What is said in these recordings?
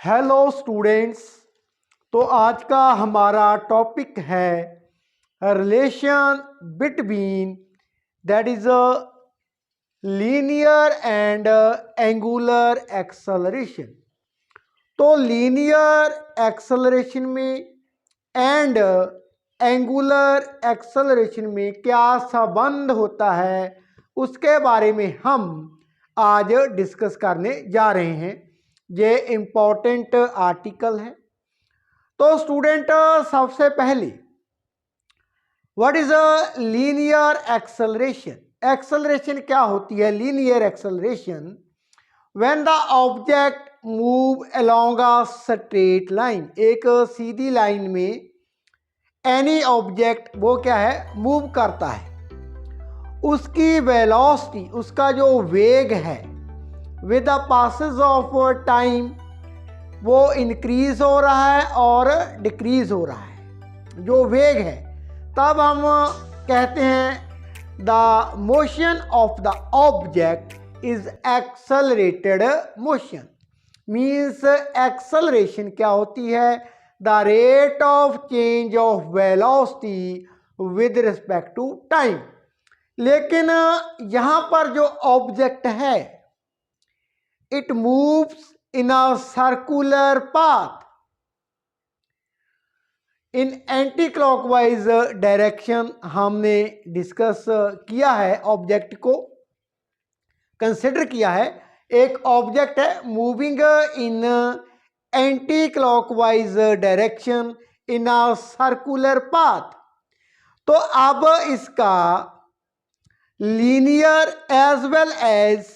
Hello students. तो आज का हमारा टॉपिक है relation between that is a linear and angular acceleration. तो लीनियर एक्सेलरेशन में एंड एंगुलर एक्सेलरेशन में क्या संबंध होता है उसके बारे में हम आज डिस्कस करने जा रहे हैं। ये इम्पोर्टेंट आर्टिकल है। तो स्टूडेंट सबसे पहले what is a linear acceleration. Acceleration क्या होती है? Linear acceleration when the object move along a straight line, एक सीधी लाइन में एनी ऑब्जेक्ट वो क्या है, मूव करता है, उसकी वेलोसिटी, उसका जो वेग है, with the passage of time वो इंक्रीज हो रहा है और डिक्रीज हो रहा है, जो वेग है। तब हम कहते हैं the motion of the object is accelerated motion. Means acceleration क्या होती है? The rate of change of velocity with respect to time. लेकिन यहां पर जो ऑब्जेक्ट है it moves in a circular path in anti clockwise direction. हमने discuss किया है, ऑब्जेक्ट को कंसिडर किया है। एक ऑब्जेक्ट है moving in anti clockwise direction in a circular path. तो अब इसका linear as well as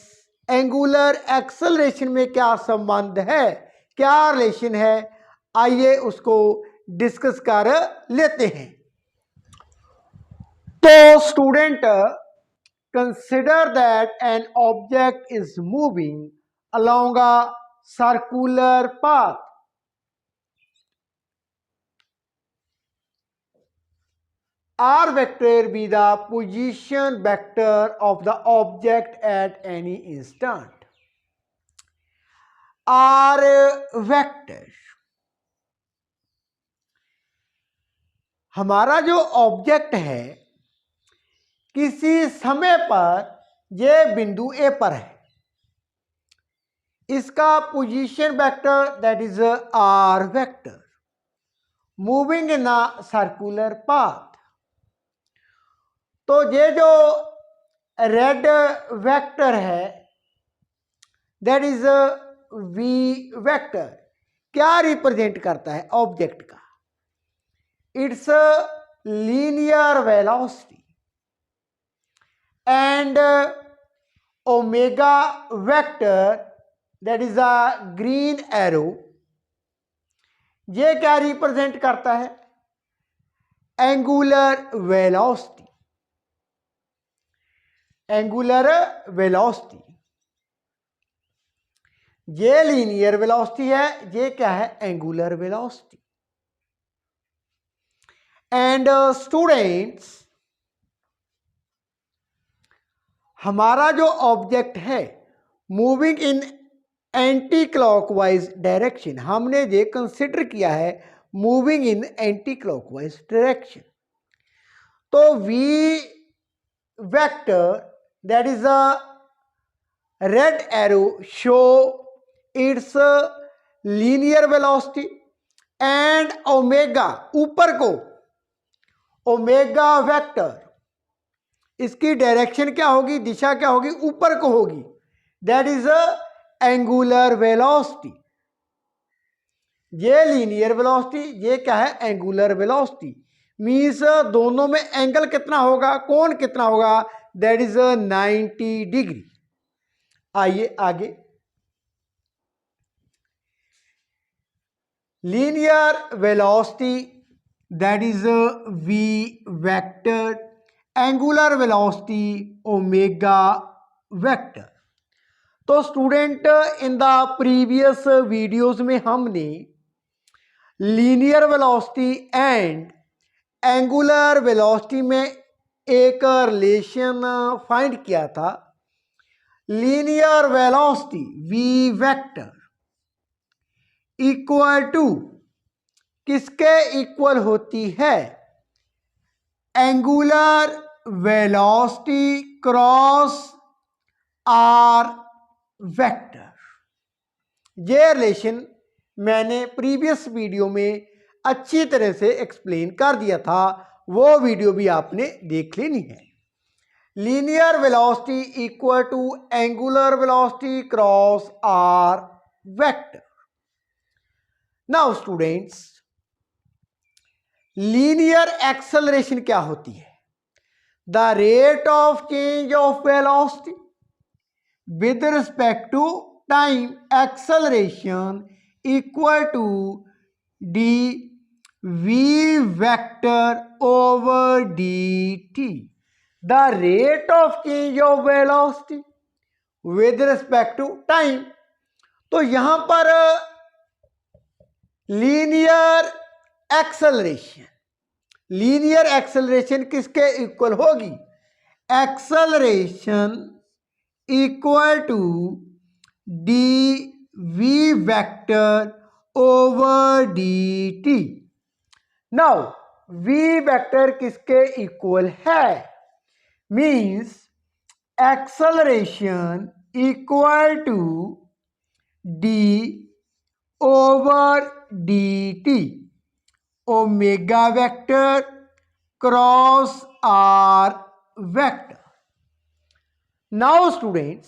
angular acceleration में क्या संबंध है, क्या रिलेशन है, आइए उसको डिस्कस कर लेते हैं। तो student consider that an object is moving along a circular path. R vector be the position vector of the object at any instant. R vector हमारा जो ऑब्जेक्ट है किसी समय पर यह बिंदु ए पर है, इसका position vector that is r vector moving in a circular path. तो ये जो रेड वेक्टर है दैट इज वी वेक्टर क्या रिप्रेजेंट करता है ऑब्जेक्ट का? It's linear velocity and omega vector that is a green arrow, ये क्या रिप्रेजेंट करता है? Angular velocity. एंगुलर वेलोसिटी ये लीनियर वेलोसिटी है, ये क्या है? Angular velocity. एंड स्टूडेंट्स हमारा जो ऑब्जेक्ट है moving in anti clockwise direction, हमने ये कंसिडर किया है moving in anti clockwise direction. तो V vector that is a red arrow show its linear velocity and omega, ऊपर को ओमेगा वेक्टर इसकी डायरेक्शन क्या होगी, दिशा क्या होगी? ऊपर को होगी, दैट इज एंगुलर वेलोसिटी। ये लीनियर वेलोसिटी, ये क्या है? Angular velocity. मीन्स दोनों में एंगल कितना होगा, कोण कितना होगा? That is 90 degree. आइए आगे। Linear velocity that is we vector, angular velocity omega vector. तो student in the previous videos में हमने linear velocity and angular velocity में एक रिलेशन फाइंड किया था। Linear velocity V vector equal to किसके इक्वल होती है? Angular velocity cross are vector. ये रिलेशन मैंने प्रीवियस वीडियो में अच्छी तरह से एक्सप्लेन कर दिया था, वो वीडियो भी आपने देख लेनी है। Linear velocity equal to angular velocity cross are vector. Now students, linear acceleration क्या होती है? The rate of change of velocity with respect to time acceleration equal to dv vector over dt. The rate of change of velocity with respect to time. तो यहां पर linear acceleration किसके equal होगी? Acceleration equal to d v vector over D t. Now v vector किसके equal है? Means acceleration equal to d over D t omega vector cross are vector. Now students,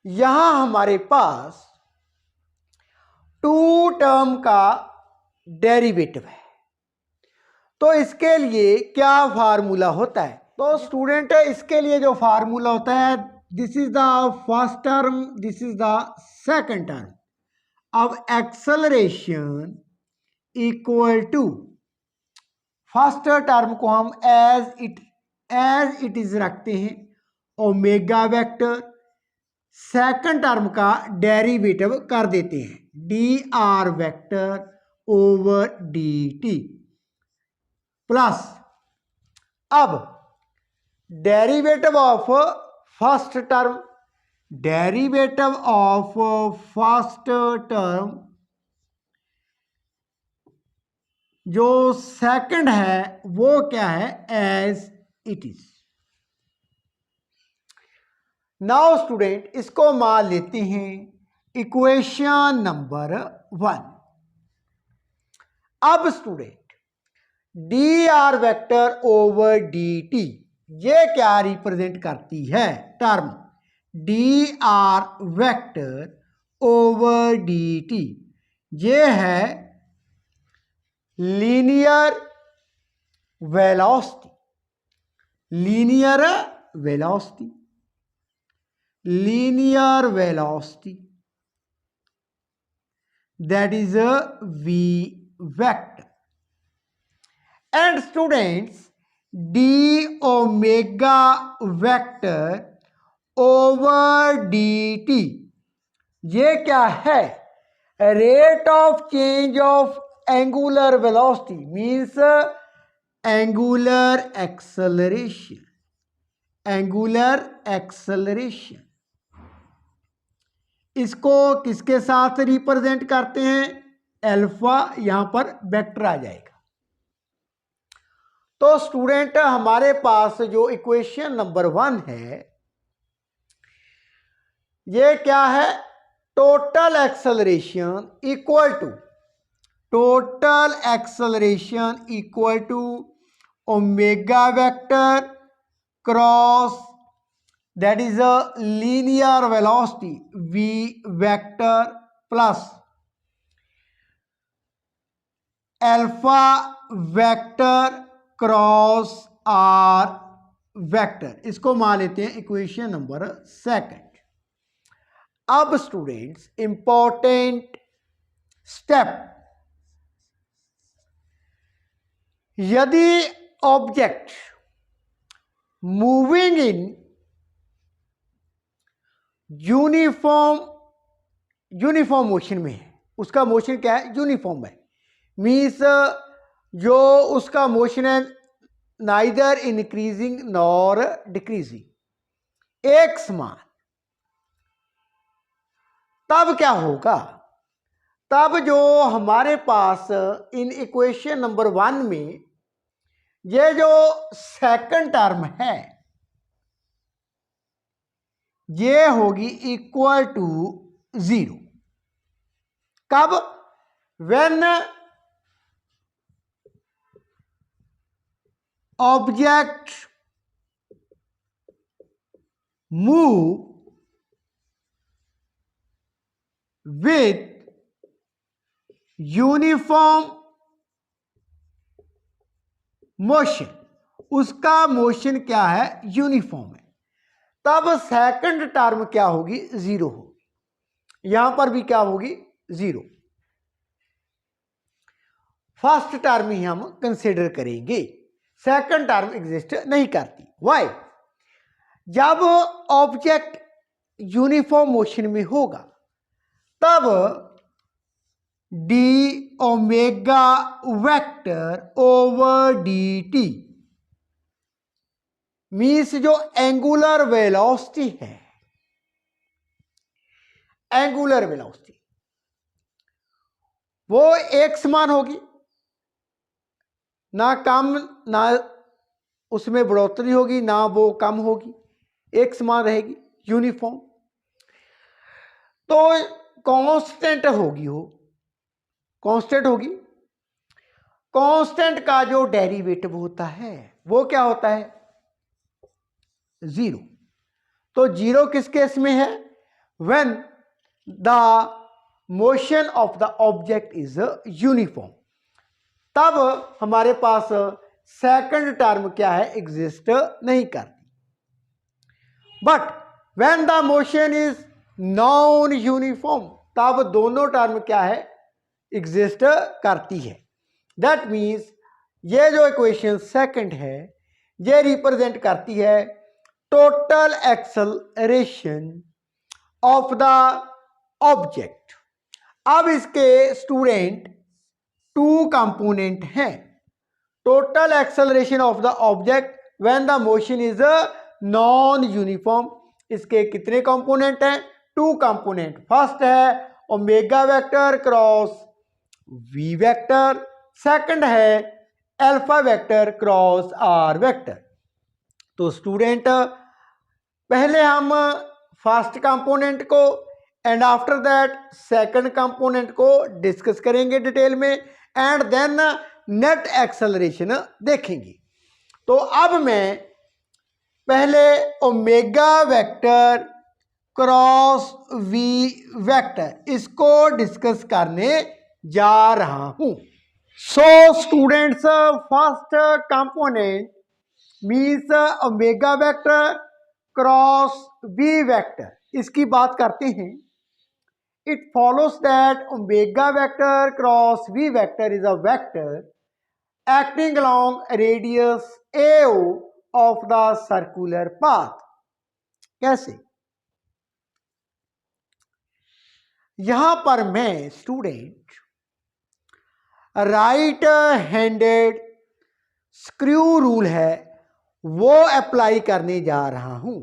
यहां हमारे पास two term का derivative है, तो इसके लिए क्या फार्मूला होता है? तो स्टूडेंट इसके लिए जो फार्मूला होता है, this is the first term, this is the second term. अब acceleration equal to first term को हम एज इट इज रखते हैं ओमेगा वेक्टर, सेकंड टर्म का डेरिवेटिव कर देते हैं D R vector over D T plus, अब derivative of first term, derivative of first term जो सेकंड है वो क्या है? As it is. Now student, इसको मान लेते हैं इक्वेशन नंबर 1। अब student D R vector over D T ये क्या रिप्रेजेंट करती है? Term D R vector over D T ये है linear velocity, linear velocity, linear velocity, that is a v vector. And students, d omega vector over dt ये क्या है? Rate of change of angular velocity means angular acceleration, angular acceleration. इसको किसके साथ represent करते हैं? अल्फा, यहां पर वेक्टर आ जाएगा। तो स्टूडेंट हमारे पास जो इक्वेशन नंबर 1 है ये क्या है? Total acceleration equal to, total acceleration equal to omega vector cross that is a linear velocity v vector plus alpha vector cross r vector। इसको मान लेते हैं इक्वेशन नंबर 2। अब स्टूडेंट्स इंपॉर्टेंट स्टेप, यदि object moving in uniform motion में है, उसका motion क्या है? यूनिफॉर्म है। मीन्स जो उसका मोशन है नाइदर इंक्रीजिंग नॉर डिक्रीजिंग, एक समान, तब क्या होगा? तब जो हमारे पास इन इक्वेशन नंबर 1 में ये जो सेकंड टर्म है ये होगी इक्वल टू 0। कब? When object move with uniform motion, उसका मोशन क्या है? यूनिफॉर्म है। तब सेकंड टर्म क्या होगी? 0 होगी। यहां पर भी क्या होगी? 0। फर्स्ट टर्म ही हम कंसिडर करेंगे, सेकंड टर्म एग्जिस्ट नहीं करती। व्हाई? जब ऑब्जेक्ट यूनिफॉर्म मोशन में होगा तब D omega vector over D T means जो एंगुलर वेलोसिटी है, एंगुलर वेलोसिटी वो एक समान होगी, ना कम ना उसमें बढ़ोतरी होगी ना वो कम होगी, एक समान रहेगी, यूनिफॉर्म। तो कांस्टेंट होगी, वो कांस्टेंट होगी। कांस्टेंट का जो डेरिवेटिव होता है वो क्या होता है? 0। तो 0 किस केस में है? When the motion of the object is uniform. तब हमारे पास सेकंड टर्म क्या है? एग्जिस्ट नहीं करती। But when the motion is non uniform तब दोनों टर्म क्या है? एग्जिस्ट करती है। दैट मीन्स ये जो इक्वेशन सेकंड है ये रिप्रेजेंट करती है total acceleration of the object. अब इसके स्टूडेंट 2 कंपोनेंट हैं। Total acceleration of the object when the motion is non uniform. इसके कितने कंपोनेंट हैं? 2 कंपोनेंट। फर्स्ट है omega vector cross we vector, second है alpha vector cross are vector. तो student पहले हम फर्स्ट कंपोनेंट को and after that second component को डिस्कस करेंगे डिटेल में एंड देन नेट एक्सेलरेशन देखेंगे। तो अब मैं पहले omega vector cross we vector इसको डिस्कस करने जा रहा हूं। So students first component means omega vector cross we vector, इसकी बात करते हैं। It follows that omega vector cross we vector is a vector acting along radius AO of the circular path. कैसे? यहां पर मैं student right handed screw rule है वो अप्लाई करने जा रहा हूं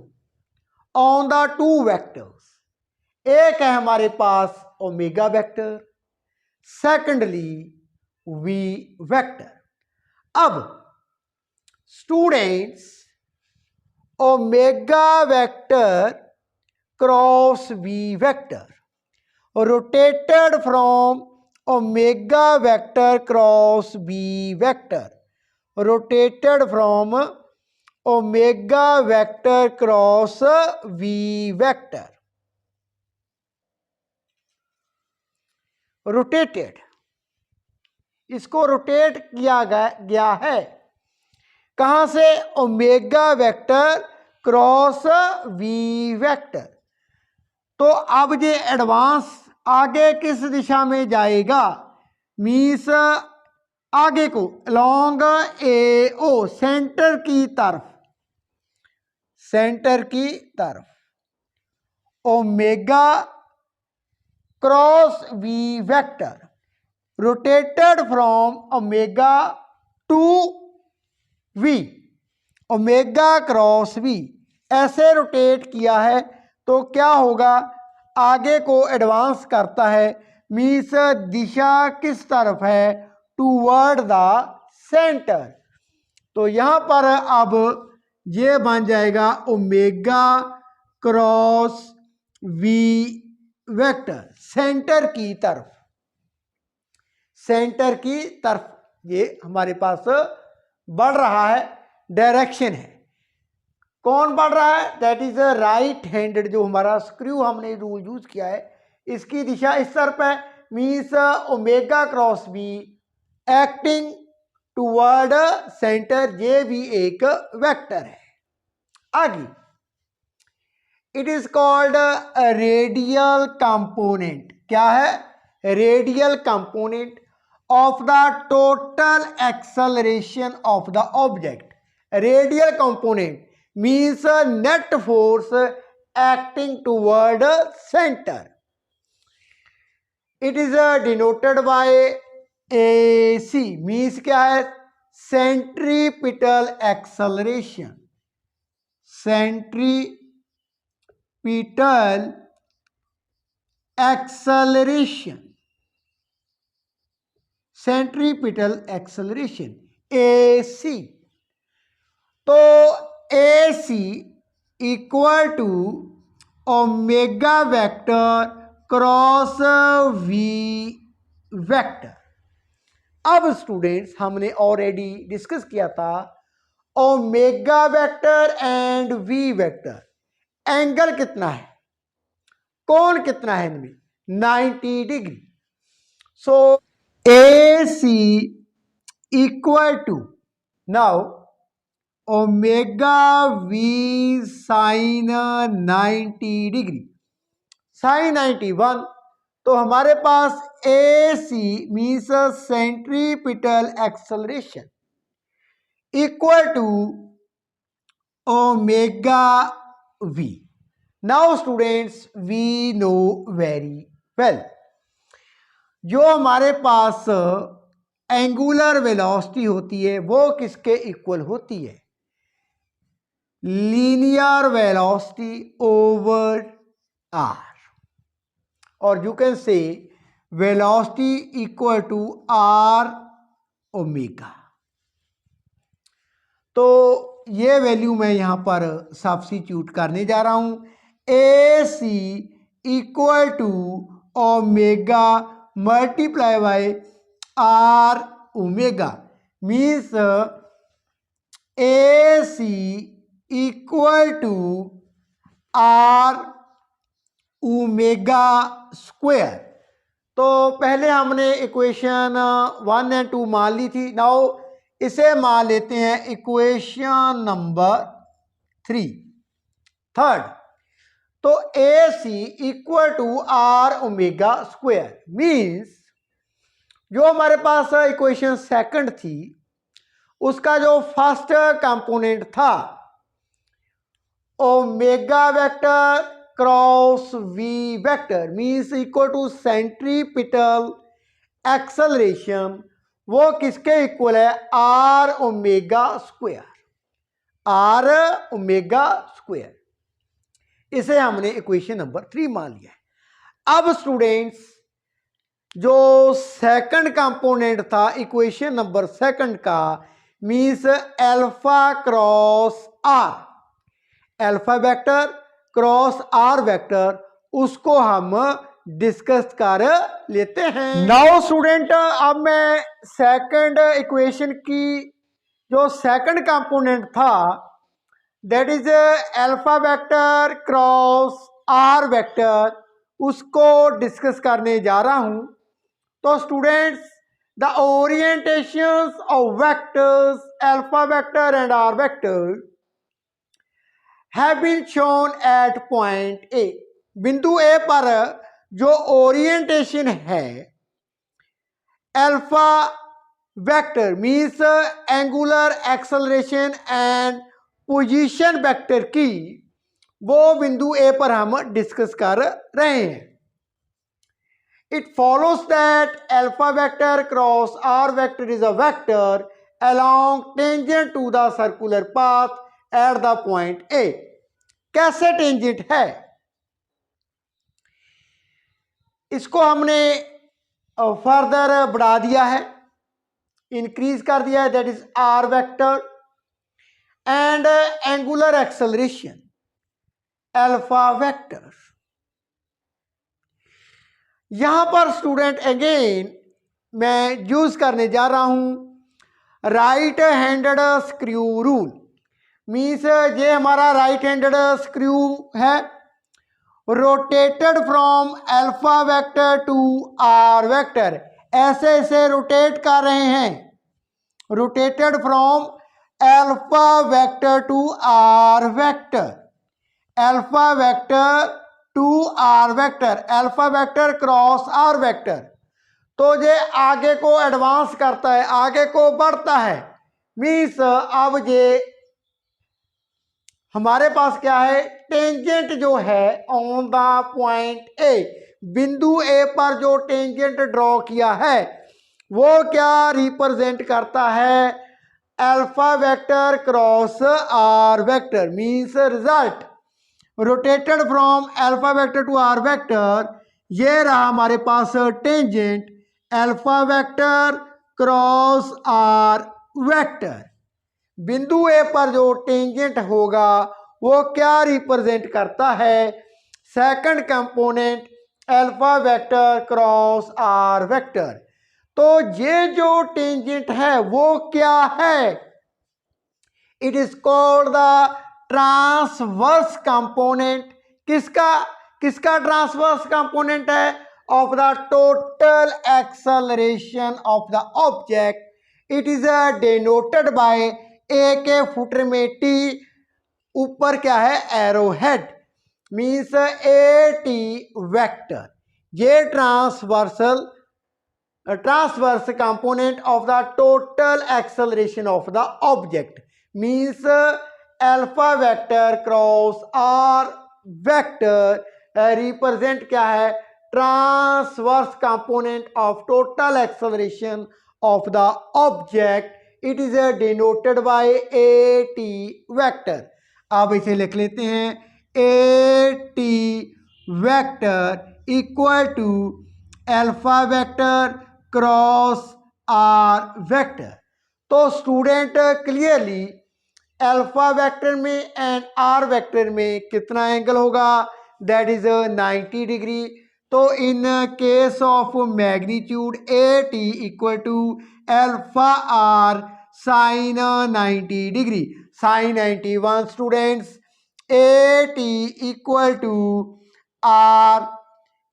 ऑन द 2 वेक्टर्स। एक है हमारे पास omega vector, secondly V vector. अब students omega vector cross we vector rotated from omega vector cross B vector, rotated from omega vector cross we vector, rotated. इसको रोटेट किया गया है कहां से? Omega vector cross we vector. तो अब ये एडवांस आगे किस दिशा में जाएगा? मीन्स आगे को अलोंग AO, सेंटर की तरफ, सेंटर की तरफ। Omega cross we vector rotated from omega to v, omega cross v ऐसे रोटेट किया है तो क्या होगा? आगे को एडवांस करता है मीन्स दिशा किस तरफ है, टूवर्ड द सेंटर। तो यहाँ पर अब ये बन जाएगा omega cross we vector, centre की तरफ, सेंटर की तरफ ये हमारे पास बढ़ रहा है, डायरेक्शन है। कौन बढ़ रहा है, that is a right handed, जो हमारा स्क्रू हमने रूल यूज किया है इसकी दिशा इस तरफ है, means omega cross be acting toward centre, ये भी एक वेक्टर है। आगे, it is called radial component. क्या है, radial component of the total acceleration of the object. Radial component means net force acting toward center. It is denoted by AC, means क्या है, centripetal acceleration, centripetal acceleration, centripetal acceleration AC। तो AC equal to omega vector cross we vector. अब students हमने already discuss किया था omega vector and v vector, angle कितना है, कोण कितना है इनमें, 90 degree. So AC equal to now omega v sine 90 degree, sine 91। तो हमारे पास AC means centripetal acceleration equal to omega v. Now students we know very well, जो हमारे पास एंगुलर वेलोसिटी होती है वो किसके इक्वल होती है, लीनियर वेलोसिटी ओवर आर, और you can say velocity equal to are omega. तो ये वैल्यू मैं यहां पर सब्स्टिट्यूट करने जा रहा हूं, AC equal to omega multiply by r omega, means AC equal to are omega square. तो पहले हमने इक्वेशन 1 एंड 2 मान ली थी, नाउ इसे मान लेते हैं इक्वेशन नंबर 3, थर्ड। तो AC equal to are omega square means जो हमारे पास इक्वेशन सेकंड थी उसका जो फर्स्ट कंपोनेंट था omega vector cross we vector means equal to centripetal acceleration, वो किसके इक्वल है, r omega square, r omega square. इसे हमने इक्वेशन नंबर 3 मान लिया है। अब स्टूडेंट्स जो सेकंड कंपोनेंट था इक्वेशन नंबर सेकंड का means alpha cross r, alpha vector cross are vector, उसको हम डिस्कस कर लेते हैं। नाउ स्टूडेंट अब मैं सेकंड इक्वेशन की जो सेकंड कंपोनेंट था that is alpha vector cross are vector, उसको डिस्कस करने जा रहा हूं। तो students the orientations of vectors alpha vector and r vector have been shown at point A, बिंदु A पर जो ओरिएंटेशन है alpha vector means angular acceleration and position vector की, वो बिंदु A पर हम डिस्कस कर रहे हैं। It follows that alpha vector cross are vector is a vector along tangent to the circular path at the point A. कैसे tangent है, इसको हमने फर्दर बढ़ा दिया है, इंक्रीज कर दिया है, that is r vector. And angular acceleration alpha vector. यहां पर स्टूडेंट अगेन मैं यूज करने जा रहा हूं right handed screw rule. Means ये हमारा राइट हैंडेड स्क्रू है, rotated from alpha vector to are vector. ऐसे ऐसे रोटेट कर रहे हैं, rotated from alpha vector to are vector, alpha vector to are vector, alpha vector cross are vector. तो ये आगे को एडवांस करता है, आगे को बढ़ता है। मीन्स अब ये हमारे पास क्या है, टेंजेंट जो है ऑन द पॉइंट ए, बिंदु ए पर जो टेंजेंट ड्रॉ किया है वो क्या रिप्रेजेंट करता है, alpha vector cross are vector. Means result rotated from alpha vector to are vector, ये रहा हमारे पास tangent alpha vector cross are vector. बिंदु ए पर जो टेंजेंट होगा वो क्या रिप्रेजेंट करता है, second component alpha vector cross are vector. तो ये जो टेंजेंट है वो क्या है, it is called the transverse component. किसका किसका ट्रांसवर्स कंपोनेंट है, of the total acceleration of the object. It is denoted by A के फुटर में टी, ऊपर क्या है arrow head, means A T vector. ये transverse component of the total acceleration of the object, means alpha vector cross are vector represent क्या है, transverse component of total acceleration of the object. It is denoted by a T vector. अब इसे लिख लेते हैं, a T vector equal to alpha vector cross are vector. तो student clearly alpha vector में and r vector में कितना angle होगा, दैट इज 90 डिग्री। तो in case of magnitude a t equal to alpha r sine 90 degree, sine 91 students. A t equal to R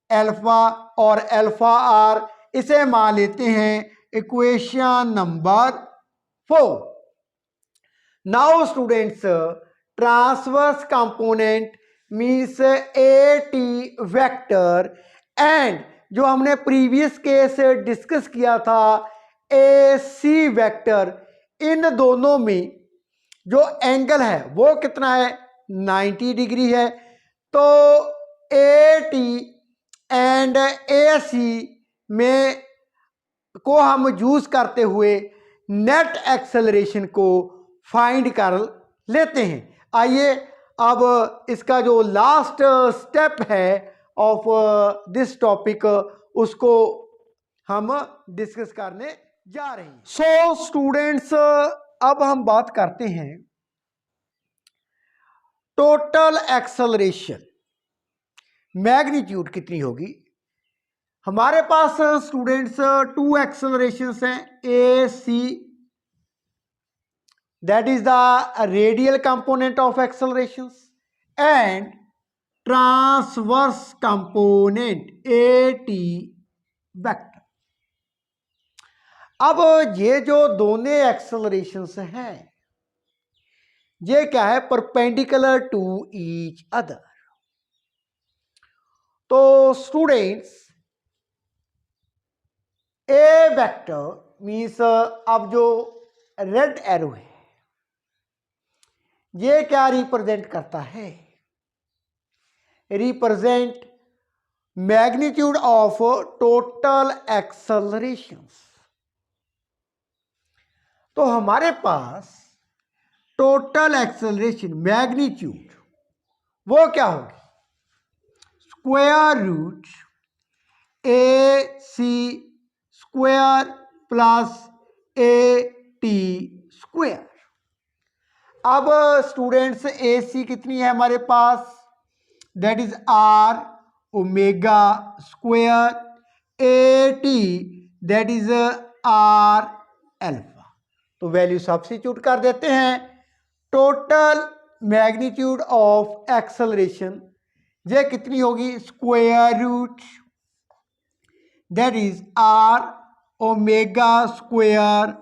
alpha और alpha are, इसे मान लेते हैं equation number 4। Now students transverse component means A T vector and जो हमने previous case discuss किया था ए C vector, इन दोनों में जो एंगल है वो कितना है, 90 डिग्री है। तो ए टी एंड ए सी में को हम यूज करते हुए नेट एक्सेलरेशन को फाइंड कर लेते हैं। आइए अब इसका जो लास्ट स्टेप है ऑफ दिस टॉपिक उसको हम डिस्कस करने जा रहे हैं। सो स्टूडेंट्स अब हम बात करते हैं टोटल एक्सेलरेशन, मैग्नीट्यूड कितनी होगी। हमारे पास स्टूडेंट्स टू एक्सेलरेशंस हैं, ए सी that is the radial component of accelerations and transverse component AT vector। अब ये जो दोनों एक्सेलरेशंस हैं ये क्या है, परपेंडिकुलर टू ईच अदर। तो स्टूडेंट्स ए वेक्टर मीन्स अब जो रेड एरो है ये क्या रिप्रेजेंट करता है, represent magnitude of total accelerations. तो हमारे पास टोटल एक्सेलरेशन मैग्नीट्यूड वो क्या होगी, square root A C square plus A T square. अब स्टूडेंट्स ए सी कितनी है हमारे पास, that is are omega square, A T that is R alpha. तो वैल्यू सब्स्टिट्यूट कर देते हैं। टोटल मैग्नीट्यूड ऑफ एक्सेलरेशन ये कितनी होगी, square root that is are omega square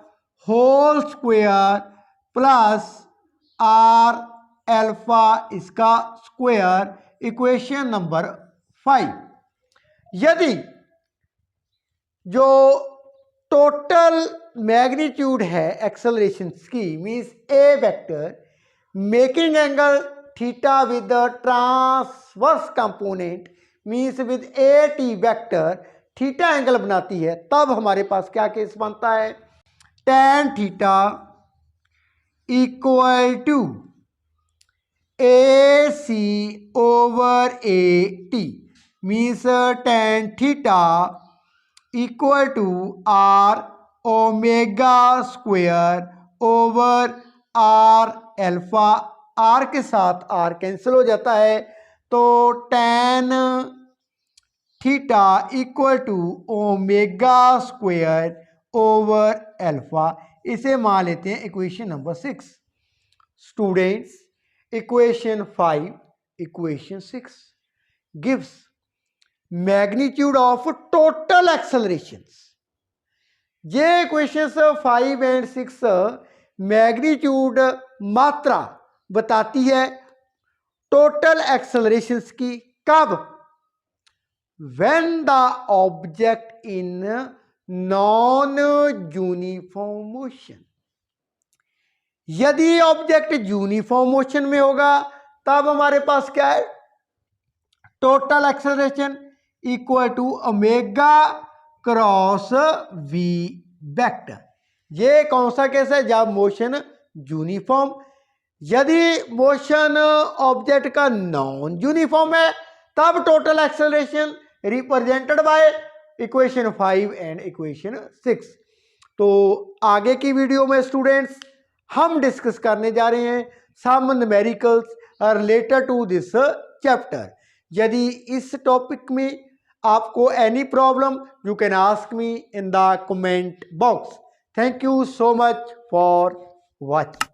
whole square plus r alpha इसका स्क्वायर, इक्वेशन नंबर 5। यदि जो टोटल मैग्नीट्यूड है एक्सेलरेशन की means a vector making angle theta with the transverse component means with a T vector theta angle बनाती है, तब हमारे पास क्या केस बनता है, tan theta equal to A C over A T means tan theta equal to are omega square over R alpha. R के साथ आर कैंसिल हो जाता है, तो tan theta equal to omega square over alpha. इसे मान लेते हैं equation number 6। Students equation 5 equation 6 gives magnitude of total accelerations. ये इक्वेशंस 5 एंड 6 मैग्नीट्यूड मात्रा बताती है टोटल एक्सेलरेशंस की। कब, when the object in non uniform motion. यदि ऑब्जेक्ट यूनिफॉर्म मोशन में होगा तब हमारे पास क्या है, total acceleration equal to omega cross we vector. ये कौन सा केस है, जब मोशन यूनिफॉर्म। यदि मोशन ऑब्जेक्ट का नॉन यूनिफॉर्म है तब total acceleration represented by equation 5 and equation 6। तो आगे की वीडियो में स्टूडेंट्स हम डिस्कस करने जा रहे हैं some numericals related to this chapter. यदि इस टॉपिक में आपको any problem you can ask me in the comment box. Thank you so much for watching.